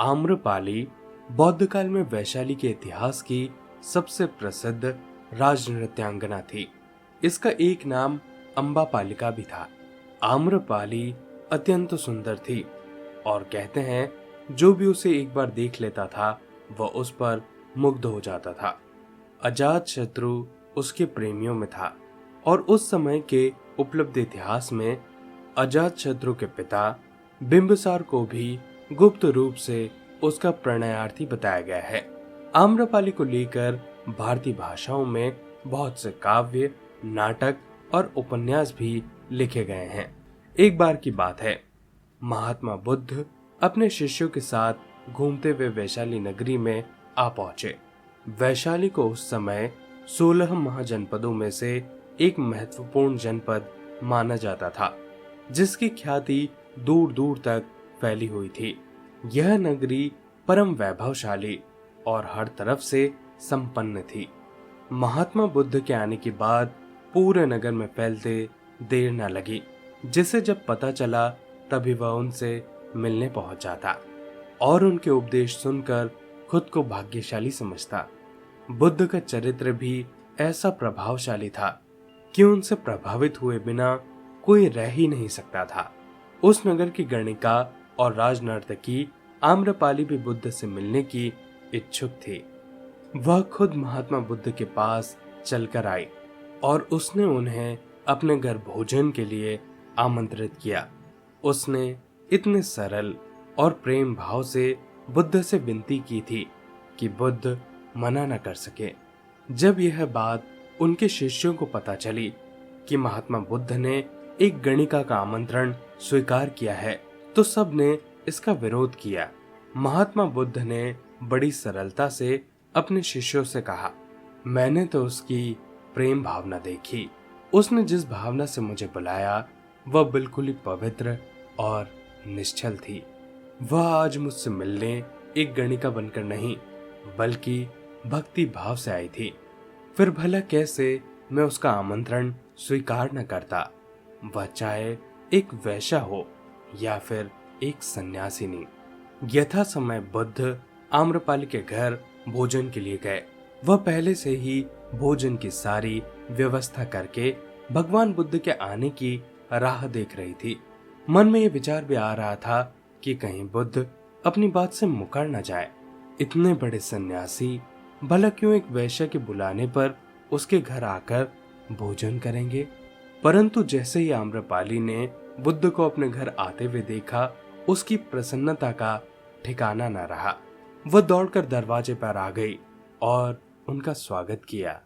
आम्रपाली बौद्ध काल में वैशाली के इतिहास की सबसे प्रसिद्ध राजनृत्यांगना थी। इसका एक नाम अम्बापालिका भी था। आम्रपाली अत्यंत सुंदर थी और कहते हैं जो भी उसे एक बार देख लेता था वह उस पर मुग्ध हो जाता था। अजातशत्रु उसके प्रेमियों में था और उस समय के उपलब्ध इतिहास में अजातशत्रु के पिता बिंबिसार को भी गुप्त रूप से उसका प्रणयार्थी बताया गया है। आम्रपाली को लेकर भारतीय भाषाओं में बहुत से काव्य, नाटक और उपन्यास भी लिखे गए हैं। एक बार की बात है, महात्मा बुद्ध अपने शिष्यों के साथ घूमते हुए वैशाली नगरी में आ पहुंचे। वैशाली को उस समय 16 महाजनपदों में से एक महत्वपूर्ण जनपद माना जाता था, जिसकी ख्याति दूर दूर तक फैली हुई थी। यह नगरी परम वैभवशाली और हर तरफ से संपन्न थी। महात्मा बुद्ध के आने के बाद पूरे नगर में फैलते देर न लगी, जिसे जब पता चला तभी वह उनसे मिलने पहुंच जाता और उनके उपदेश सुनकर खुद को भाग्यशाली समझता। बुद्ध का चरित्र भी ऐसा प्रभावशाली था कि उनसे प्रभावित हुए बिना कोई रह ही नहीं सकता था। उस नगर की गणिका और राजनर्तकी आम्रपाली भी बुद्ध से मिलने की इच्छुक थी। वह खुद महात्मा बुद्ध के पास चलकर आई और उसने उन्हें अपने घर भोजन के लिए आमंत्रित किया। उसने इतने सरल और प्रेम भाव से बुद्ध से विनती की थी कि बुद्ध मना न कर सके। जब यह बात उनके शिष्यों को पता चली कि महात्मा बुद्ध ने एक गणिका का आमंत्रण स्वीकार किया है, तो सब ने इसका विरोध किया। महात्मा बुद्ध ने बड़ी सरलता से अपने शिष्यों से कहा, मैंने तो उसकी प्रेम भावना देखी। उसने जिस भावना से मुझे बुलाया वह बिल्कुल ही पवित्र और निश्चल थी। वह आज मुझसे मिलने एक गणिका बनकर नहीं बल्कि भक्ति भाव से आई थी। फिर भला कैसे मैं उसका आमंत्रण स्वीकार न करता, वह चाहे एक वैश्या हो या फिर एक सन्यासिनी। यथा समय बुद्ध आम्रपाली के घर भोजन के लिए गए। वह पहले से ही भोजन की सारी व्यवस्था करके भगवान बुद्ध के आने की राह देख रही थी। मन में यह विचार भी आ रहा था कि कहीं बुद्ध अपनी बात से मुकर न जाए। इतने बड़े सन्यासी भला क्यों एक वैश्य के बुलाने पर उसके घर आकर भोजन करेंगे। परंतु जैसे ही आम्रपाली ने बुद्ध को अपने घर आते हुए देखा, उसकी प्रसन्नता का ठिकाना न रहा। वह दौड़कर दरवाजे पर आ गई और उनका स्वागत किया।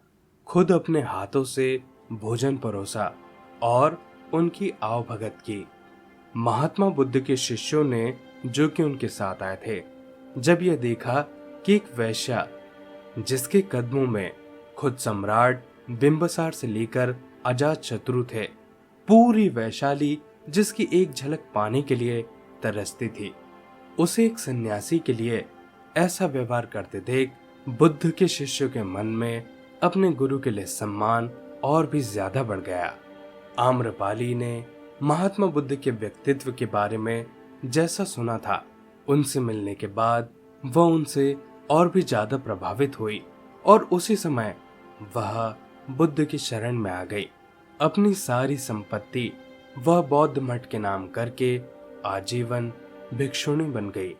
खुद अपने हाथों से भोजन परोसा और उनकी आवभगत की। महात्मा बुद्ध के शिष्यों ने, जो कि उनके साथ आए थे, जब यह देखा कि एक वैश्या जिसके कदमों में खुद सम्राट बिंबिसार से लेकर अजातशत्रु थे, पूरी वैशाली जिसकी एक झलक पाने के लिए तरसती थी, उसे एक सन्यासी के लिए ऐसा व्यवहार करते देख बुद्ध के शिष्यों के मन में अपने गुरु के लिए सम्मान और भी ज्यादा बढ़ गया। आम्रपाली ने महात्मा बुद्ध के व्यक्तित्व के बारे में जैसा सुना था, उनसे मिलने के बाद वह उनसे और भी ज्यादा प्रभावित हुई और उसी समय वह बुद्ध की शरण में आ गई। अपनी सारी संपत्ति वह बौद्ध मठ के नाम करके आजीवन भिक्षुणी बन गई।